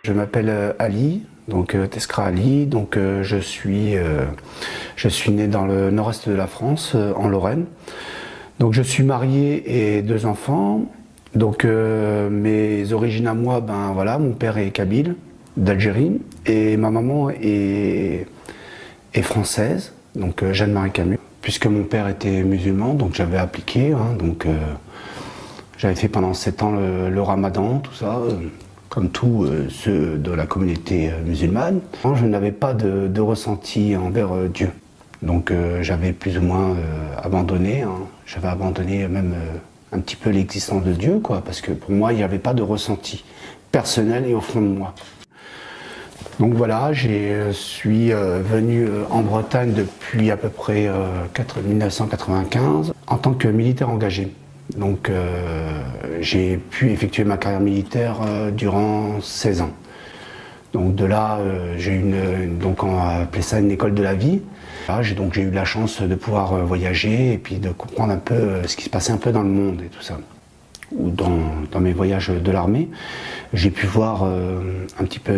Je m'appelle Ali, donc Teskra Ali, donc je suis né dans le nord-est de la France, en Lorraine. Donc je suis marié et deux enfants. Donc mes origines à moi, ben voilà, mon père est kabyle, d'Algérie, et ma maman est française, donc Jeanne-Marie Camus. Puisque mon père était musulman, donc j'avais appliqué, hein, donc j'avais fait pendant 7 ans le ramadan, tout ça. Comme tous ceux de la communauté musulmane. Je n'avais pas de ressenti envers Dieu. Donc j'avais plus ou moins abandonné, hein. J'avais abandonné même un petit peu l'existence de Dieu, quoi, parce que pour moi, il n'y avait pas de ressenti personnel et au fond de moi. Donc voilà, je suis venu en Bretagne depuis à peu près 1995 en tant que militaire engagé. Donc j'ai pu effectuer ma carrière militaire durant 16 ans. Donc de là, j'ai donc on a appelé ça une école de la vie. Là, j'ai eu la chance de pouvoir voyager et puis de comprendre un peu ce qui se passait un peu dans le monde et tout ça. Ou dans mes voyages de l'armée, j'ai pu voir un petit peu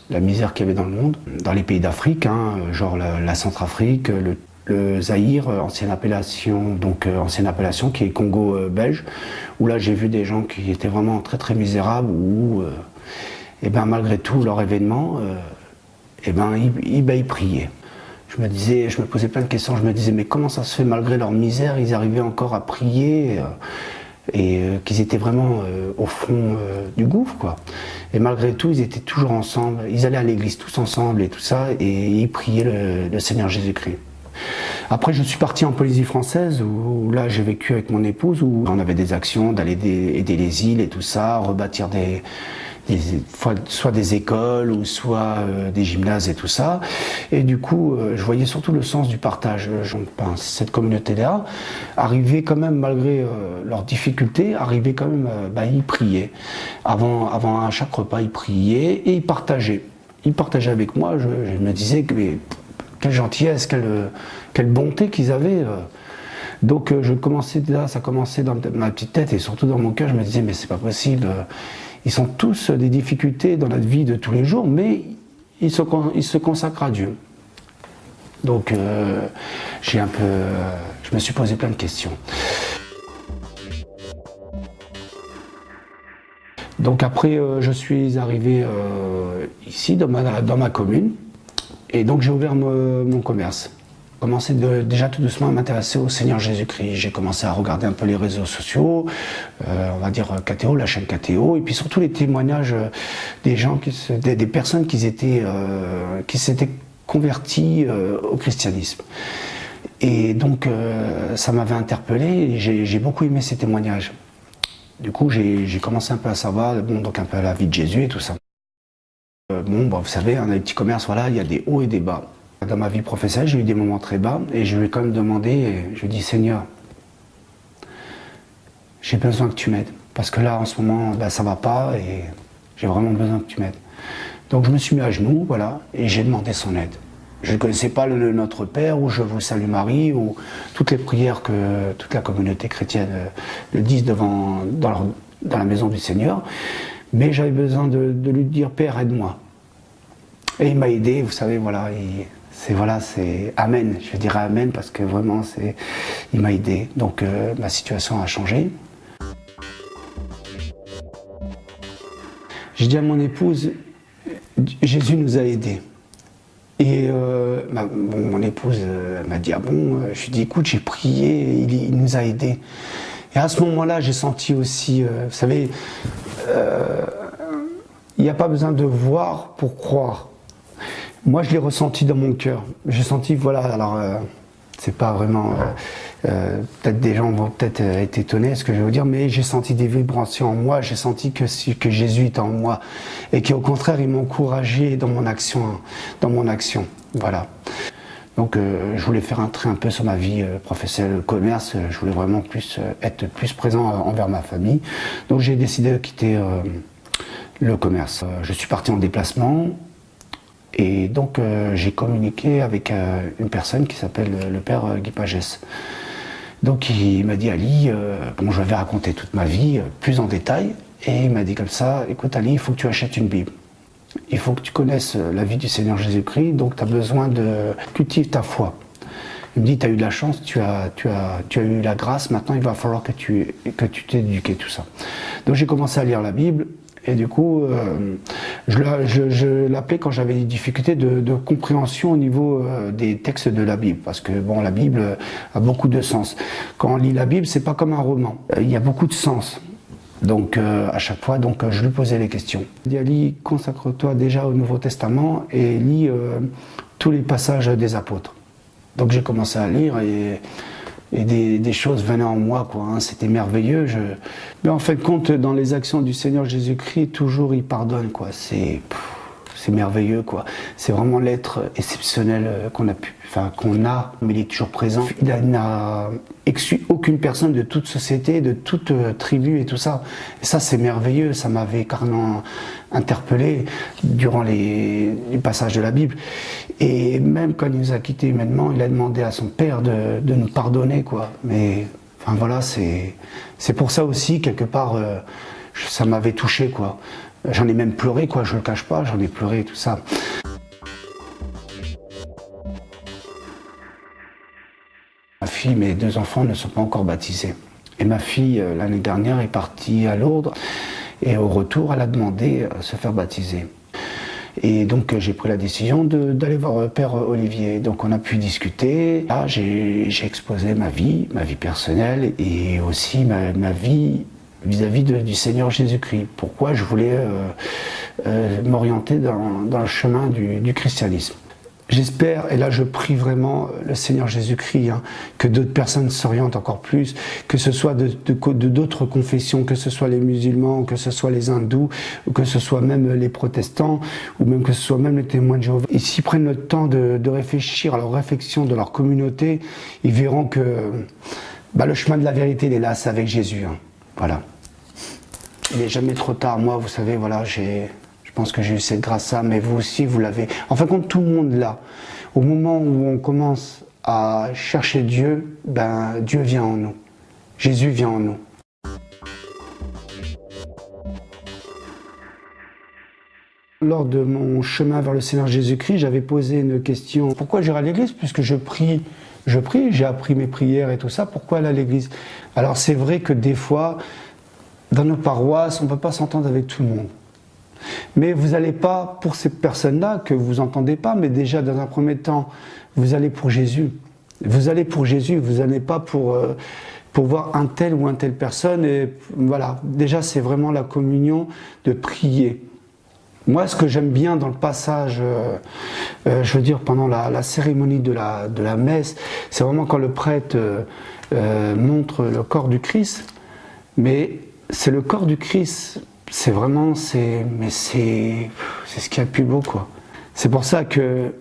la misère qu'il y avait dans le monde, dans les pays d'Afrique, hein, genre la Centrafrique, le Zaïre, ancienne appellation qui est Congo belge, où là j'ai vu des gens qui étaient vraiment très très misérables, où et ben, malgré tout leur événement, et ben, ils priaient. Je me posais plein de questions, je me disais mais comment ça se fait, malgré leur misère, ils arrivaient encore à prier et qu'ils étaient vraiment au fond du gouffre, quoi. Et malgré tout, ils étaient toujours ensemble, ils allaient à l'église tous ensemble et tout ça, et ils priaient le Seigneur Jésus-Christ. Après, je suis parti en Polynésie française, où là j'ai vécu avec mon épouse, où on avait des actions d'aller aider les îles et tout ça, rebâtir soit des écoles ou soit des gymnases et tout ça. Et du coup, je voyais surtout le sens du partage. Cette communauté-là arrivait quand même, malgré leurs difficultés, arrivait quand même, ils priaient. Avant à chaque repas, ils priaient et ils partageaient. Ils partageaient avec moi. Je me disais que quelle gentillesse, quelle bonté qu'ils avaient. Donc ça commençait dans ma petite tête et surtout dans mon cœur, je me disais mais c'est pas possible. Ils sont tous des difficultés dans notre vie de tous les jours, mais ils se consacrent à Dieu. Donc je me suis posé plein de questions. Donc après, je suis arrivé ici dans ma commune. Et donc j'ai ouvert mon commerce. J'ai commencé déjà tout doucement à m'intéresser au Seigneur Jésus-Christ. J'ai commencé à regarder un peu les réseaux sociaux, on va dire KTO, la chaîne KTO, et puis surtout les témoignages des gens, des personnes qui s'étaient converties au christianisme. Et donc ça m'avait interpellé et j'ai beaucoup aimé ces témoignages. Du coup j'ai commencé un peu à savoir, donc un peu la vie de Jésus et tout ça. Vous savez, on a des petits commerces, voilà, il y a des hauts et des bas. Dans ma vie professionnelle, j'ai eu des moments très bas et je lui ai quand même demandé, je lui ai dit Seigneur, j'ai besoin que tu m'aides. Parce que là, en ce moment, ça va pas et j'ai vraiment besoin que tu m'aides. Donc je me suis mis à genoux, voilà, et j'ai demandé son aide. Je ne connaissais pas le Notre Père ou Je vous salue Marie ou toutes les prières que toute la communauté chrétienne le disent dans la maison du Seigneur. Mais j'avais besoin de lui dire Père, aide-moi. Et il m'a aidé, vous savez, voilà, c'est Amen. Je dirais Amen parce que vraiment, il m'a aidé. Donc ma situation a changé. J'ai dit à mon épouse, Jésus nous a aidés. Et mon épouse m'a dit, ah bon? Je lui ai dit, écoute, j'ai prié, il nous a aidés. Et à ce moment-là, j'ai senti aussi, vous savez, il n'y a pas besoin de voir pour croire. Moi, je l'ai ressenti dans mon cœur. J'ai senti, voilà, alors, c'est pas vraiment... peut-être des gens vont peut-être être étonnés de ce que je vais vous dire, mais j'ai senti des vibrations en moi, j'ai senti que Jésus était en moi, et qu'au contraire, il m'encourageait dans mon action, voilà. Donc, je voulais faire un trait un peu sur ma vie professionnelle, commerce, je voulais vraiment être plus présent envers ma famille. Donc, j'ai décidé de quitter le commerce. Je suis parti en déplacement, et donc j'ai communiqué avec une personne qui s'appelle le père Guy Pagès. Donc il m'a dit Ali, je vais raconter toute ma vie plus en détail, Et il m'a dit comme ça, écoute Ali, il faut que tu achètes une Bible. Il faut que tu connaisses la vie du Seigneur Jésus-Christ, donc tu as besoin de cultiver ta foi. Il me dit, tu as eu de la chance, tu as eu la grâce, maintenant il va falloir que tu t'éduques et tout ça. Donc j'ai commencé à lire la Bible, et du coup, je l'appelais quand j'avais des difficultés de compréhension au niveau des textes de la Bible, parce que bon, la Bible a beaucoup de sens. Quand on lit la Bible, c'est pas comme un roman, il y a beaucoup de sens. Donc à chaque fois, je lui posais les questions. Il dit, Ali, consacre-toi déjà au Nouveau Testament et lis tous les passages des apôtres. Donc j'ai commencé à lire et des choses venaient en moi, quoi. Hein. C'était merveilleux. Mais en fin de compte, dans les actions du Seigneur Jésus-Christ, toujours il pardonne, quoi. C'est merveilleux, quoi. C'est vraiment l'être exceptionnel qu'on a, mais il est toujours présent. Il n'a exclu aucune personne de toute société, de toute tribu et tout ça. Et ça, c'est merveilleux. Ça m'avait carrément interpellé durant les passages de la Bible. Et même quand il nous a quittés humainement, il a demandé à son Père de nous pardonner, quoi. Mais, enfin voilà, c'est pour ça aussi, quelque part, ça m'avait touché, quoi. J'en ai même pleuré, quoi, je le cache pas, j'en ai pleuré, tout ça. Ma fille, mes 2 enfants ne sont pas encore baptisés. Et ma fille, l'année dernière, est partie à Lourdes. Et au retour, elle a demandé à se faire baptiser. Et donc j'ai pris la décision d'aller voir Père Olivier. Donc on a pu discuter. Là, j'ai exposé ma vie personnelle et aussi ma vie vis-à-vis du Seigneur Jésus-Christ. Pourquoi je voulais m'orienter dans le chemin du christianisme. J'espère, et là je prie vraiment le Seigneur Jésus-Christ, hein, que d'autres personnes s'orientent encore plus, que ce soit de d'autres confessions, que ce soit les musulmans, que ce soit les hindous, ou que ce soit même les protestants, ou même que ce soit même les témoins de Jéhovah. Et s'ils prennent le temps de réfléchir à leur réflexion de leur communauté, ils verront que le chemin de la vérité, il est là, c'est avec Jésus. Hein. Voilà. Il n'est jamais trop tard. Moi, vous savez, voilà, je pense que j'ai eu cette grâce-là, mais vous aussi, vous l'avez. En fin de compte, tout le monde l'a. Au moment où on commence à chercher Dieu, Dieu vient en nous. Jésus vient en nous. Lors de mon chemin vers le Seigneur Jésus-Christ, j'avais posé une question. Pourquoi j'irai à l'église? Puisque je prie, j'ai appris mes prières et tout ça. Pourquoi aller à l'église? Alors c'est vrai que des fois, dans nos paroisses, on ne peut pas s'entendre avec tout le monde. Mais vous n'allez pas pour ces personnes-là que vous n'entendez pas, mais déjà dans un premier temps, vous allez pour Jésus. Vous allez pour Jésus, vous n'allez pas pour voir un tel ou une telle personne. Et voilà, déjà c'est vraiment la communion de prier. Moi, ce que j'aime bien dans le passage, je veux dire pendant la cérémonie de la messe, c'est vraiment quand le prêtre montre le corps du Christ, mais c'est le corps du Christ. C'est vraiment, c'est ce qu'il y a de plus beau, quoi. C'est pour ça que,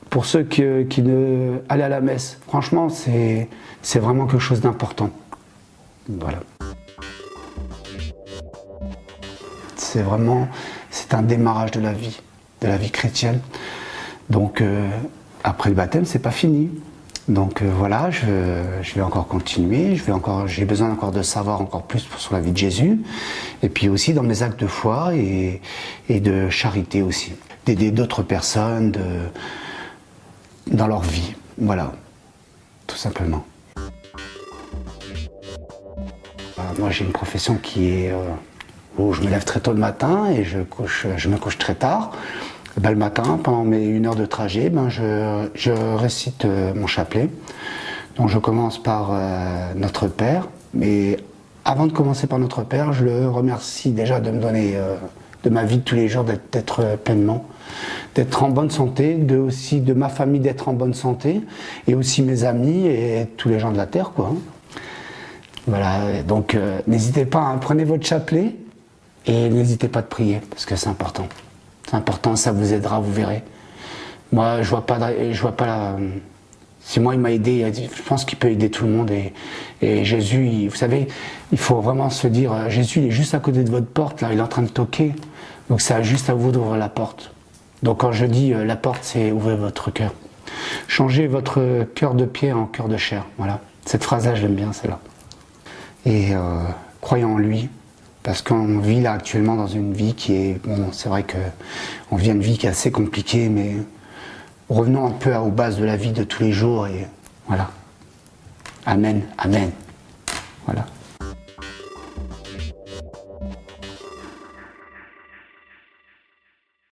pour ceux qui ne allaient à la messe, franchement, c'est vraiment quelque chose d'important. Voilà. C'est un démarrage de la vie chrétienne. Donc, après le baptême, c'est pas fini. Donc voilà, je vais encore continuer, j'ai besoin encore de savoir encore plus sur la vie de Jésus, et puis aussi dans mes actes de foi et de charité aussi, d'aider d'autres personnes dans leur vie, voilà, tout simplement. Moi j'ai une profession qui est où je me lève très tôt le matin et je me couche très tard. Le matin, pendant mes 1 heure de trajet, je récite mon chapelet. Donc je commence par Notre Père, mais avant de commencer par Notre Père, je le remercie déjà de me donner de ma vie de tous les jours, d'être pleinement, d'être en bonne santé, aussi de ma famille d'être en bonne santé, et aussi mes amis et tous les gens de la terre, quoi. Voilà, donc n'hésitez pas, hein, prenez votre chapelet et n'hésitez pas de prier, parce que c'est important. C'est important, ça vous aidera, vous verrez. Moi, je vois pas la... Si moi, il m'a aidé, je pense qu'il peut aider tout le monde. Et Jésus, vous savez, il faut vraiment se dire, Jésus, il est juste à côté de votre porte, là, il est en train de toquer. Donc, c'est juste à vous d'ouvrir la porte. Donc, quand je dis la porte, c'est ouvrez votre cœur. Changez votre cœur de pierre en cœur de chair. Voilà. Cette phrase-là, je l'aime bien, celle-là. Et croyez en lui, Parce qu'on vit là actuellement dans une vie qui est... Bon, c'est vrai qu'on vit une vie qui est assez compliquée, mais revenons un peu aux bases de la vie de tous les jours et voilà. Amen, amen. Voilà.